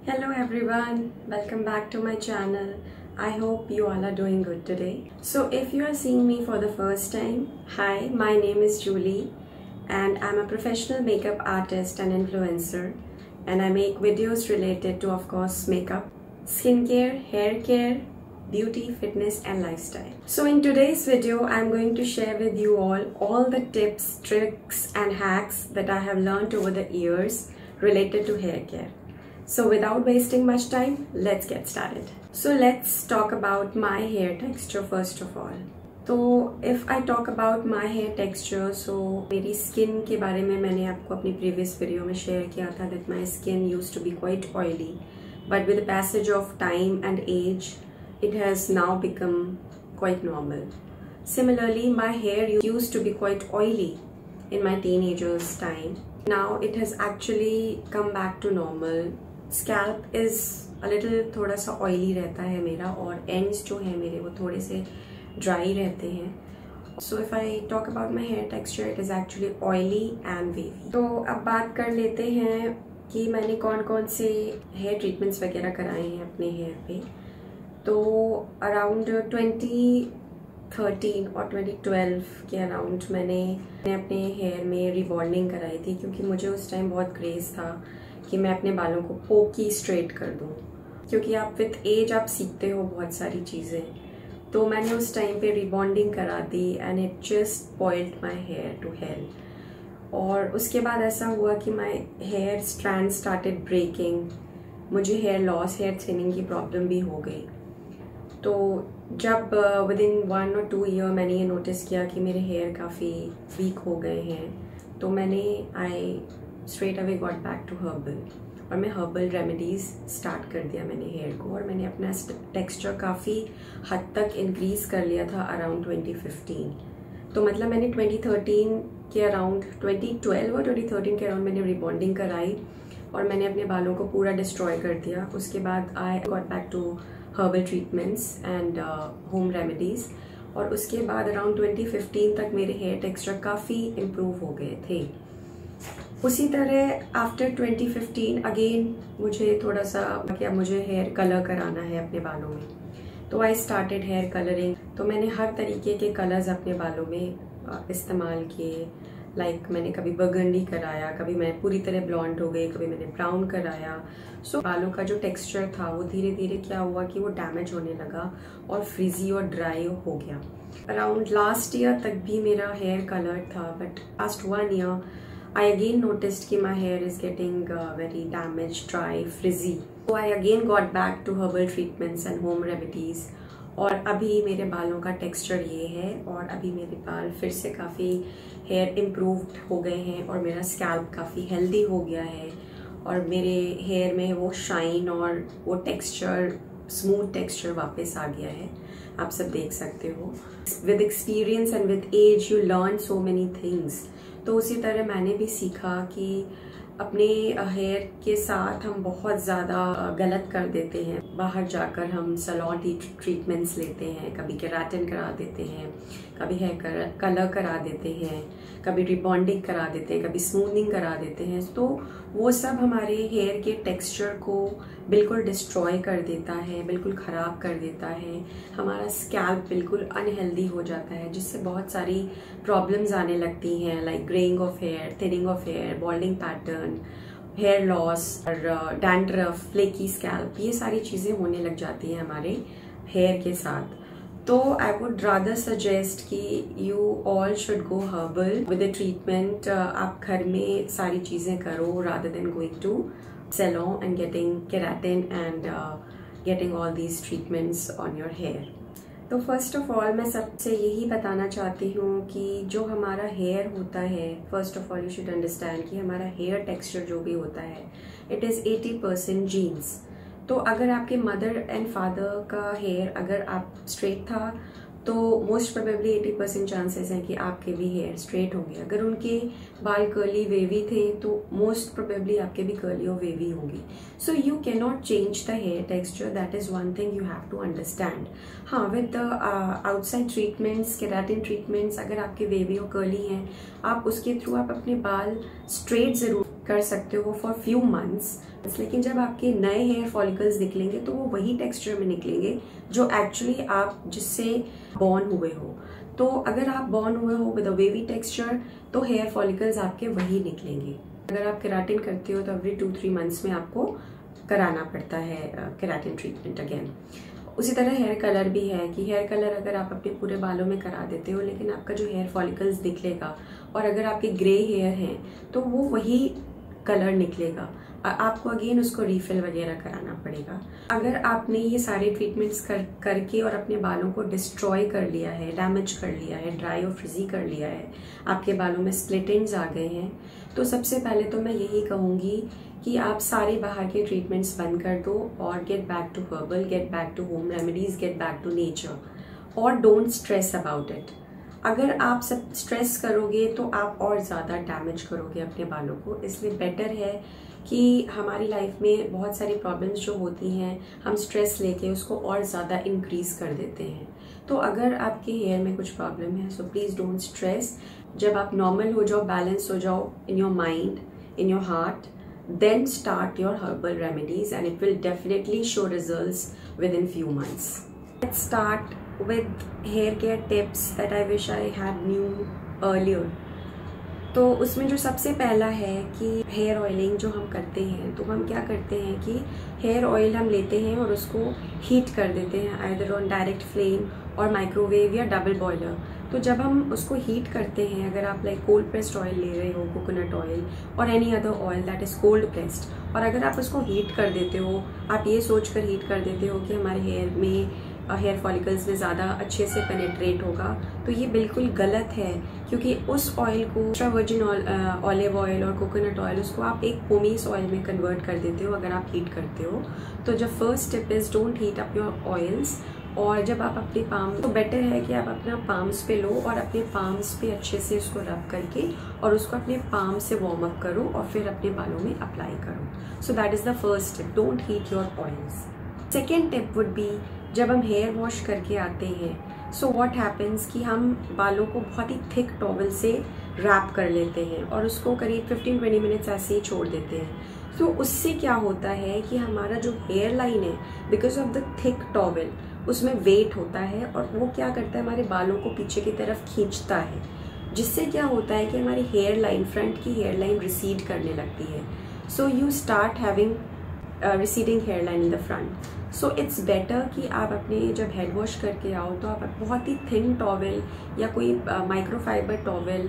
Hello everyone, welcome back to my channel. I hope you all are doing good today. So if you are seeing me for the first time, hi, my name is Julie and I'm a professional makeup artist and influencer, and I make videos related to, of course, makeup, skincare, hair care, beauty, fitness and lifestyle. So in today's video, I'm going to share with you all the tips, tricks and hacks that I have learned over the years related to hair care. So without wasting much time, let's get started. So let's talk about my hair texture first of all. So if I talk about my hair texture, so मेरी skin के बारे में मैंने आपको अपनी previous video में share किया था that my skin used to be quite oily, but with the passage of time and age, it has now become quite normal. Similarly, my hair used to be quite oily in my teenagers time. Now it has actually come back to normal. Scalp is a little थोड़ा सा oily रहता है मेरा, और ends जो है मेरे वो थोड़े से ड्राई रहते हैं. So if I talk about my hair texture, it is actually oily and wavy. तो अब बात कर लेते हैं कि मैंने कौन कौन से हेयर ट्रीटमेंट्स वगैरह कराए हैं अपने हेयर पे. तो अराउंड 2013 और 2012 के अराउंड मैंने अपने हेयर में रिबॉन्डिंग कराई थी, क्योंकि मुझे उस टाइम बहुत क्रेज़ था कि मैं अपने बालों को पोकी स्ट्रेट कर दूं, क्योंकि आप विथ एज आप सीखते हो बहुत सारी चीज़ें. तो मैंने उस टाइम पे रिबॉन्डिंग करा दी and it just spoiled my hair to hell. और उसके बाद ऐसा हुआ कि my hair strand started breaking. मुझे हेयर लॉस, हेयर थिनिंग की प्रॉब्लम भी हो गई. तो जब विद इन 1 or 2 ईयर मैंने ये नोटिस किया कि मेरे हेयर काफ़ी वीक हो गए हैं, तो मैंने straight away got back to herbal, और मैं हर्बल रेमेडीज़ स्टार्ट कर दिया मैंने हेयर को, और मैंने अपना टेक्सचर काफ़ी हद तक इंक्रीज़ कर लिया था अराउंड 2015. तो मतलब मैंने 2013 के अराउंड, 2012 और 2013 के अराउंड मैंने रिबॉन्डिंग कराई और मैंने अपने बालों को पूरा डिस्ट्रॉय कर दिया. उसके बाद I got back to herbal treatments and home remedies, और उसके बाद अराउंड 2015 तक मेरे हेयर टेक्सचर काफ़ी इम्प्रूव हो गए थे. उसी तरह आफ्टर 2015 अगेन मुझे थोड़ा सा कि अब मुझे हेयर कलर कराना है अपने बालों में. तो आई स्टार्टेड हेयर कलरिंग. तो मैंने हर तरीके के कलर्स अपने बालों में इस्तेमाल किए. लाइक मैंने कभी बर्गंडी कराया, कभी मैं पूरी तरह ब्लॉन्ड हो गई, कभी मैंने ब्राउन कराया. सो बालों का जो टेक्सचर था वो धीरे धीरे क्या हुआ कि वो डैमेज होने लगा और फ्रिजी और ड्राई हो गया. अराउंड लास्ट ईयर तक भी मेरा हेयर कलर था, but last 1 year I again noticed कि my hair is getting very damaged, dry, frizzy. So I again got back to herbal treatments and home remedies. और अभी मेरे बालों का टेक्सचर ये है, और अभी मेरे बाल फिर से काफ़ी हेयर इम्प्रूव्ड हो गए हैं, और मेरा स्कैल्प काफ़ी हेल्दी हो गया है, और मेरे हेयर में वो शाइन और वो टेक्सचर, स्मूथ टेक्सचर वापस आ गया है. आप सब देख सकते हो. With experience and with age you learn so many things. तो उसी तरह मैंने भी सीखा कि अपने हेयर के साथ हम बहुत ज़्यादा गलत कर देते हैं. बाहर जाकर हम सैलून ट्रीटमेंट्स लेते हैं, कभी केराटिन करा देते हैं, कभी हेयर कलर करा देते हैं, कभी रिबॉन्डिंग करा देते हैं, कभी स्मूथनिंग करा देते हैं. तो वो सब हमारे हेयर के टेक्सचर को बिल्कुल डिस्ट्रॉय कर देता है, बिल्कुल ख़राब कर देता है. हमारा स्कैल्प बिल्कुल अनहेल्दी हो जाता है, जिससे बहुत सारी प्रॉब्लम्स आने लगती हैं, like greying of hair, thinning of hair, balding pattern, hair loss और डैंड्रफ, फ्लेकी स्कैल्प. ये सारी चीज़ें होने लग जाती हैं हमारे हेयर के साथ. तो आई वुड रादर सजेस्ट कि you all should go herbal with the treatment. आप घर में सारी चीज़ें करो rather than going to salon and getting keratin and getting all these treatments on your hair. तो फर्स्ट ऑफ ऑल मैं सबसे यही बताना चाहती हूँ कि जो हमारा हेयर होता है, first of all you should understand कि हमारा हेयर टेक्सचर जो भी होता है, इट इज़ 80% जीन्स. तो अगर आपके मदर एंड फादर का हेयर अगर आप स्ट्रेट था, तो मोस्ट प्रोबेबली 80% चांसेस हैं कि आपके भी हेयर स्ट्रेट होंगे. अगर उनके बाल कर्ली वेवी थे, तो मोस्ट प्रोबेबली आपके भी कर्ली और वेवी होंगी. So you can not change the hair texture. That is one thing you have to understand. हाँ, with the outside treatments, keratin treatments, अगर आपके वेवी और कर्ली हैं, आप उसके थ्रू आप अपने बाल स्ट्रेट ज़रूर कर सकते हो फॉर फ्यू मंथ्स, लेकिन जब आपके नए हेयर फॉलिकल्स निकलेंगे तो वो वही टेक्सचर में निकलेंगे जो एक्चुअली आप जिससे बॉर्न हुए हो। तो अगर आप बॉर्न हुए हो विद अ वेवी टेक्सचर तो हेयर फॉलिकल्स आपके वही निकलेंगे। अगर आप केराटिन करते हो तो एवरी 2-3 मंथ्स में आपको कराना पड़ता है केराटिन ट्रीटमेंट अगेन। उसी तरह हेयर कलर भी है कि हेयर कलर अगर आप अपने पूरे बालों में करा देते हो लेकिन आपका जो हेयर फॉलिकल्स निकलेगा और अगर आपके ग्रे हेयर हैं तो वो वही कलर निकलेगा, आपको अगेन उसको रीफिल वगैरह कराना पड़ेगा। अगर आपने ये सारे ट्रीटमेंट्स करके और अपने बालों को डिस्ट्रॉय कर लिया है, डैमेज कर लिया है, ड्राई और फ्रिजी कर लिया है, आपके बालों में स्प्लिट एंड्स आ गए हैं, तो सबसे पहले तो मैं यही कहूँगी कि आप सारे बाहर के ट्रीटमेंट्स बंद कर दो और get back to herbal, get back to home remedies, get back to nature और डोंट स्ट्रेस अबाउट इट। अगर आप सब स्ट्रेस करोगे तो आप और ज़्यादा डैमेज करोगे अपने बालों को। इसलिए बेटर है कि हमारी लाइफ में बहुत सारी प्रॉब्लम्स जो होती हैं हम स्ट्रेस लेके उसको और ज़्यादा इंक्रीज कर देते हैं। तो अगर आपके हेयर में कुछ प्रॉब्लम है सो प्लीज़ डोंट स्ट्रेस। जब आप नॉर्मल हो जाओ, बैलेंस हो जाओ in your mind, in your heart, then start your herbal remedies and it will definitely show results within few months. Let's start with hair care tips that I wish I had knew earlier. तो उसमें जो सबसे पहला है कि hair oiling जो हम करते हैं तो हम क्या करते हैं कि हेयर ऑयल हम लेते हैं और उसको हीट कर देते हैं आइदर ऑन डायरेक्ट फ्लेम और माइक्रोवेव या डबल बॉयलर। तो जब हम उसको हीट करते हैं, अगर आप लाइक कोल्ड प्रेस्ड ऑयल ले रहे हो, कोकोनट ऑयल और any other oil that is cold pressed, और अगर आप उसको हीट कर देते हो, आप ये सोचकर हीट कर देते हो कि हमारे हेयर में हेयर फॉलिकल्स में ज़्यादा अच्छे से पेनिट्रेट होगा, तो ये बिल्कुल गलत है। क्योंकि उस ऑयल को एक्स्ट्रा वर्जिन ऑलिव ऑयल और कोकोनट ऑयल उसको आप एक पोमीस ऑयल में कन्वर्ट कर देते हो अगर आप हीट करते हो। तो जब first tip is don't heat up your oils. और जब आप अपने पाम, तो बेटर है कि आप अपना पाम्स पे लो और अपने पाम्स पे अच्छे से उसको रब करके और उसको अपने पाम से वार्म अप करो और फिर अपने बालों में अप्लाई करो। So that is the first tip, don't heat your oils. Second tip would be, जब हम हेयर वॉश करके आते हैं सो व्हाट हैपन्स कि हम बालों को बहुत ही थिक टॉवल से रैप कर लेते हैं और उसको करीब 15-20 मिनट्स ऐसे ही छोड़ देते हैं। तो उससे क्या होता है कि हमारा जो हेयर लाइन है because of the thick towel उसमें वेट होता है और वो क्या करता है हमारे बालों को पीछे की तरफ खींचता है, जिससे क्या होता है कि हमारी हेयर लाइन, फ्रंट की हेयर लाइन रिसीड करने लगती है। So you start having receding hair line in the front. So it's better कि आप अपने जब हेड वॉश करके आओ तो आप बहुत ही थिन टॉवल या कोई माइक्रोफाइबर टॉवल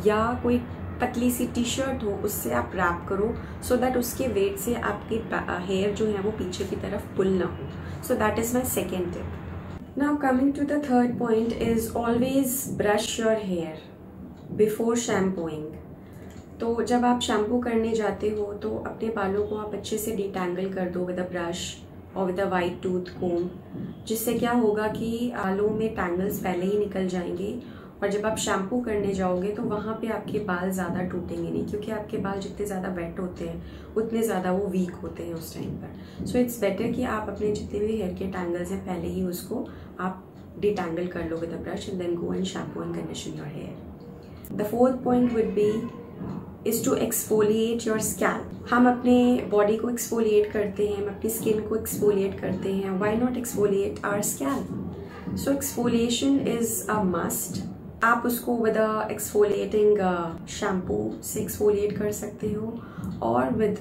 या कोई पतली सी टी शर्ट हो उससे आप रैप करो सो दैट उसके वेट से आपके हेयर जो है वो पीछे की तरफ पुल ना हो। So that is my second tip. Now coming to the third point is always brush your hair before shampooing. तो जब आप शैम्पू करने जाते हो तो अपने बालों को आप अच्छे से डिटैंगल कर दो विद अ ब्रश और विद अ वाइट टूथ कोम, जिससे क्या होगा कि बालों में टैंगल्स पहले ही निकल जाएंगे और जब आप शैम्पू करने जाओगे तो वहाँ पे आपके बाल ज़्यादा टूटेंगे नहीं, क्योंकि आपके बाल जितने ज़्यादा वेट होते हैं उतने ज़्यादा वो वीक होते हैं उस टाइम पर। सो इट्स बेटर कि आप अपने जितने भी हेयर के टैंगल्स हैं पहले ही उसको आप डिटैंगल कर लो with a brush and then go and shampoo and condition your hair. The fourth point would be is to exfoliate your scalp. हम अपने बॉडी को एक्सफोलिएट करते हैं, हम अपनी स्किन को एक्सफोलिएट करते हैं, why not exfoliate our scalp. So exfoliation is a must. आप उसको विद अ एक्सफोलिएटिंग शैम्पू से एक्सफोलिएट कर सकते हो और विद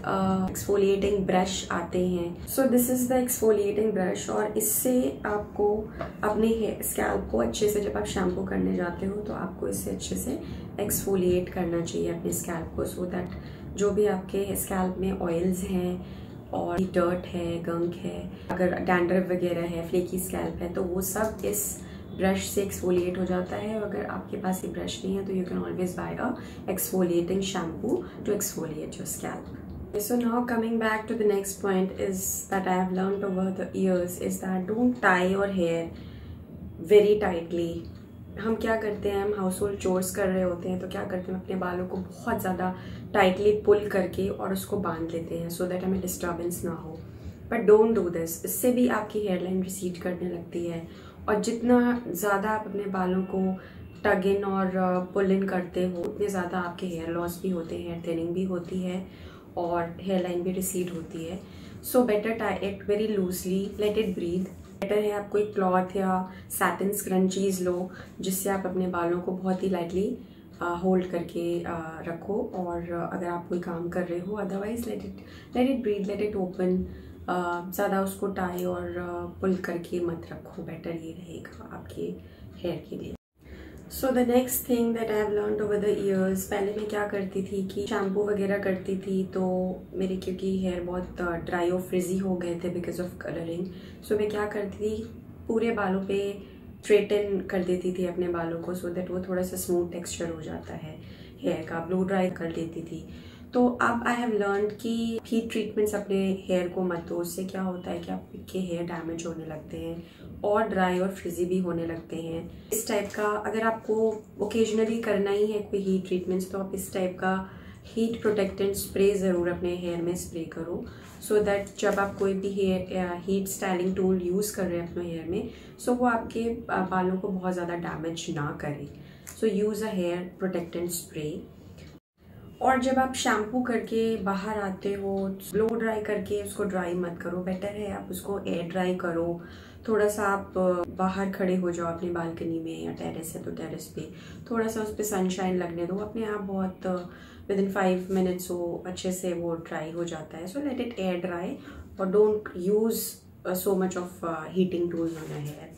एक्सफोलिएटिंग ब्रश आते हैं। So this is the exfoliating brush और इससे आपको अपने स्कैल्प को अच्छे से, जब आप शैम्पू करने जाते हो तो आपको इससे अच्छे से एक्सफोलिएट करना चाहिए अपने स्कैल्प को, सो दैट जो भी आपके स्कैल्प में ऑयल्स हैं और डर्ट है, गंक है, अगर डैंड्रफ वगैरह है, फ्लेकी स्कैल्प है, तो वो सब इस ब्रश से एक्सफोलिएट हो जाता है। अगर आपके पास ये ब्रश नहीं है तो you can always buy a exfoliating shampoo to exfoliate your scalp. So now coming back to the next point is that I have learned over the years is that don't tie your hair very tightly. हम क्या करते हैं, हम house hold chores कर रहे होते हैं तो क्या करते हैं, अपने बालों को बहुत ज़्यादा टाइटली पुल करके और उसको बांध लेते हैं सो दैट हमें डिस्टर्बेंस ना हो। बट डोंट डू दिस, इससे भी आपकी हेयर लाइन रिसीड करने लगती है और जितना ज़्यादा आप अपने बालों को टग इन और पुल इन करते हो उतने ज़्यादा आपके हेयर लॉस भी होते हैं, हेयर थिनिंग भी होती है और हेयर लाइन भी रिसीड होती है। So better tie it very loosely, let it breathe. Better है आप कोई क्लॉथ या सैटिन स्क्रंचीज लो जिससे आप अपने बालों को बहुत ही लाइटली होल्ड करके रखो। और अगर आप कोई काम कर रहे हो, otherwise let it breathe, let it open. ज़्यादा उसको टाई और पुल करके मत रखो, बेटर ये रहेगा आपके हेयर के लिए। So the next thing that I have learned over the years, पहले मैं क्या करती थी कि शैम्पू वगैरह करती थी तो मेरे क्योंकि हेयर बहुत ड्राई और फ्रिजी हो गए थे बिकॉज ऑफ कलरिंग। सो मैं क्या करती थी, पूरे बालों पे स्ट्रेटन कर देती थी अपने बालों को, सो दैट वो थोड़ा सा स्मूथ टेक्सचर हो जाता है हेयर का, ब्लो ड्राई कर देती थी। तो अब आई हैव लर्न कि हीट ट्रीटमेंट्स अपने हेयर को मत दो, उससे क्या होता है कि आपके हेयर डैमेज होने लगते हैं और ड्राई और फ्रिजी भी होने लगते हैं। इस टाइप का अगर आपको ओकेजनली करना ही है कोई हीट ट्रीटमेंट्स, तो आप इस टाइप का हीट प्रोटेक्टेंट स्प्रे ज़रूर अपने हेयर में स्प्रे करो, सो दैट जब आप कोई भी hair heat styling tool use कर रहे हैं अपने हेयर में, सो वो आपके बालों को बहुत ज़्यादा डैमेज ना करे। So use a hair protectant spray. और जब आप शैम्पू करके बाहर आते हो, ब्लो ड्राई करके उसको ड्राई मत करो, बेटर है आप उसको एयर ड्राई करो। थोड़ा सा आप बाहर खड़े हो जाओ अपनी बालकनी में या टेरेस है तो टेरेस पे, थोड़ा सा उस पर सनशाइन लगने दो, अपने आप बहुत विद इन 5 मिनट्स वो अच्छे से वो ड्राई हो जाता है। So let it air dry और don't use so much of heating tools on your hair.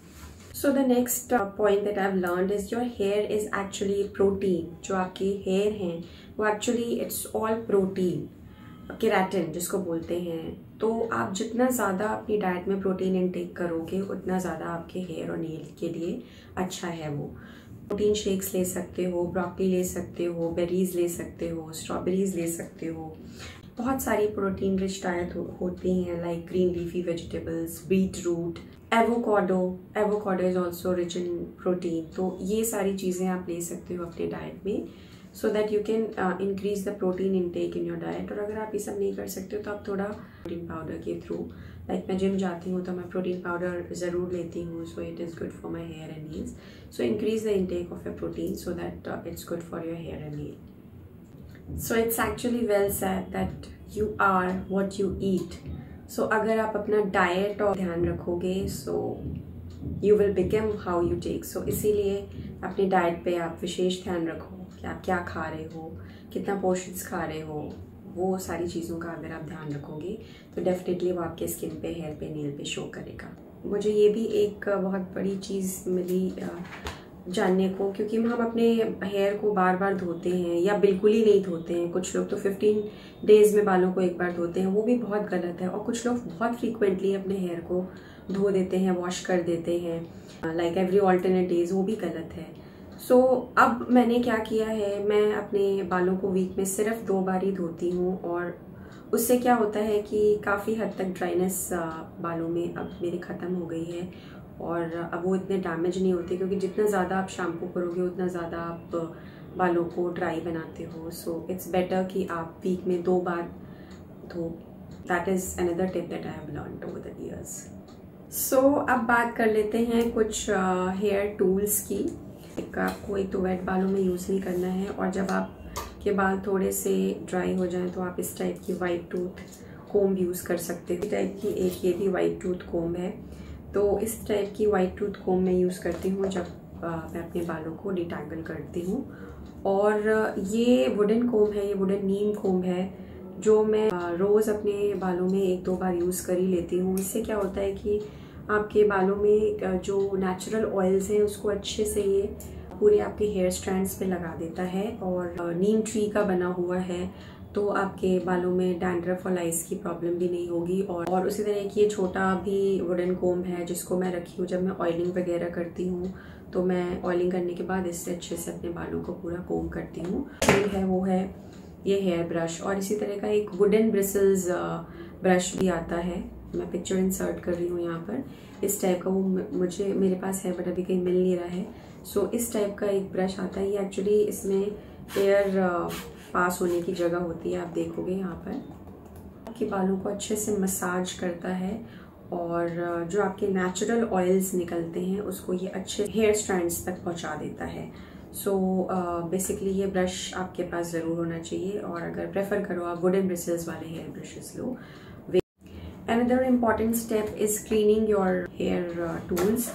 So the next point that I've learned is your hair is actually protein. जो आपके हेयर हैं वो actually it's all protein, keratin जिसको बोलते हैं। तो आप जितना ज़्यादा अपनी डाइट में प्रोटीन इनटेक करोगे उतना ज़्यादा आपके हेयर और नेल के लिए अच्छा है। वो प्रोटीन शेक्स ले सकते हो, ब्रोकली ले सकते हो, बेरीज ले सकते हो, स्ट्रॉबेरीज ले सकते हो। बहुत सारी प्रोटीन रिच डाइट होती हैं like green leafy vegetables, beetroot, avocado is also rich in protein. तो ये सारी चीज़ें आप ले सकते हो अपने डाइट में, so that you can increase the protein intake in your diet. और अगर आप ये सब नहीं कर सकते हो तो आप थोड़ा प्रोटीन पाउडर के थ्रू, लाइक मैं जिम जाती हूँ तो मैं प्रोटीन पाउडर ज़रूर लेती हूँ, so it is good for my hair and nails. So increase the intake of your protein so that it's good for your hair and nail. So it's actually well said that you are what you eat. So अगर आप अपना diet और ध्यान रखोगे so you will become how you take. सो इसीलिए अपनी diet पे आप विशेष ध्यान रखो कि आप क्या खा रहे हो, कितना पोर्शंस खा रहे हो, वो सारी चीज़ों का अगर आप ध्यान रखोगे तो डेफिनेटली वो आपके स्किन पे, हेयर पे, नेल पे शो करेगा। मुझे ये भी एक बहुत बड़ी चीज़ मिली जानने को, क्योंकि हम अपने हेयर को बार बार धोते हैं या बिल्कुल ही नहीं धोते हैं। कुछ लोग तो 15 डेज में बालों को एक बार धोते हैं, वो भी बहुत गलत है। और कुछ लोग बहुत फ्रीक्वेंटली अपने हेयर को धो देते हैं, वॉश कर देते हैं लाइक एवरी ऑल्टरनेट डेज, वो भी गलत है। सो अब मैंने क्या किया है, मैं अपने बालों को वीक में सिर्फ 2 बार ही धोती हूँ और उससे क्या होता है कि काफ़ी हद तक ड्राइनेस बालों में अब मेरे ख़त्म हो गई है और अब वो इतने डैमेज नहीं होते, क्योंकि जितना ज़्यादा आप शैम्पू करोगे उतना ज़्यादा आप बालों को ड्राई बनाते हो। सो इट्स बेटर कि आप वीक में 2 बार धो। That is another tip that I have learned over the years. So अब बात कर लेते हैं कुछ हेयर टूल्स की। आपको एक तो वेट बालों में यूज़ नहीं करना है, और जब आपके बाल थोड़े से ड्राई हो जाएं तो आप इस टाइप की वाइट टूथ कोम्ब यूज़ कर सकते हैं। इस टाइप की एक ये भी वाइट टूथ कोम्ब है, तो इस टाइप की वाइट टूथ कोम्ब मैं यूज़ करती हूँ जब मैं अपने बालों को डिटैंगल करती हूँ। और ये वुडन कोम्ब है, ये वुडन नीम कोम्ब है जो मैं रोज़ अपने बालों में 1-2 बार यूज़ कर ही लेती हूँ। इससे क्या होता है कि आपके बालों में जो नेचुरल ऑयल्स हैं उसको अच्छे से ये पूरे आपके हेयर स्ट्रैंड्स पे लगा देता है। और नीम ट्री का बना हुआ है तो आपके बालों में डैंड्रफ और लाइस की प्रॉब्लम भी नहीं होगी। और उसी तरह की ये छोटा भी वुडन कोम्ब है जिसको मैं रखी हूँ जब मैं ऑयलिंग वगैरह करती हूँ, तो मैं ऑयलिंग करने के बाद इससे अच्छे से अपने बालों को पूरा कोम्ब करती हूँ। फिर है वो है ये हेयर ब्रश, और इसी तरह का एक वुडन ब्रिसल्स ब्रश भी आता है। मैं पिक्चर इंसर्ट कर रही हूँ यहाँ पर। इस टाइप का वो मेरे पास है बट अभी कहीं मिल नहीं रहा है। सो इस टाइप का एक ब्रश आता है। ये एक्चुअली इसमें एयर पास होने की जगह होती है, आप देखोगे यहाँ पर। आपके बालों को अच्छे से मसाज करता है और जो आपके नेचुरल ऑयल्स निकलते हैं उसको ये अच्छे हेयर स्ट्रैंड्स तक पहुँचा देता है। सो बेसिकली ये ब्रश आपके पास ज़रूर होना चाहिए, और अगर प्रेफर करो आप वुडन ब्रिसल्स वाले hair brushes low. Another important step is cleaning your hair tools।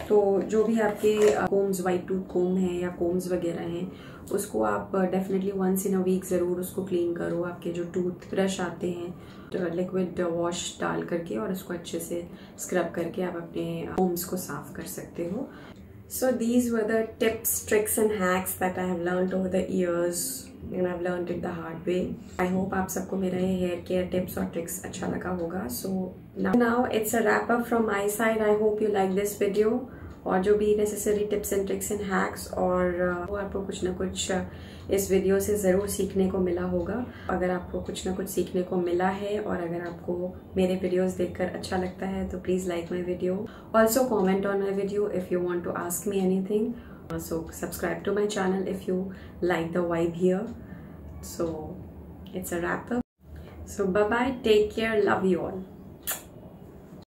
तो जो भी आपके कोम्स, वाइट टूथ कोम है या कोम्स वगैरह हैं, उसको आप definitely once in a week ज़रूर उसको क्लीन करो। आपके जो टूथ ब्रश आते हैं लिक्विड वॉश डाल करके और उसको अच्छे से स्क्रब करके आप अपने कोम्स को साफ कर सकते हो। So these were the tips, tricks and hacks that I have learned over the years and I've learned it the hard way. I hope आप सबको मेरा ये हेयर केयर टिप्स और ट्रिक्स अच्छा लगा होगा। So now it's a wrap up from my side. I hope you like this video। और जो भी necessary tips and tricks and hacks और आपको कुछ ना कुछ इस वीडियो से ज़रूर सीखने को मिला होगा। अगर आपको कुछ ना कुछ सीखने को मिला है और अगर आपको मेरे वीडियोस देखकर अच्छा लगता है तो please like my video. Also comment on my video if you want to ask me anything. So subscribe to my channel if you like the vibe here. So it's a wrap up. So bye bye, take care, love you all.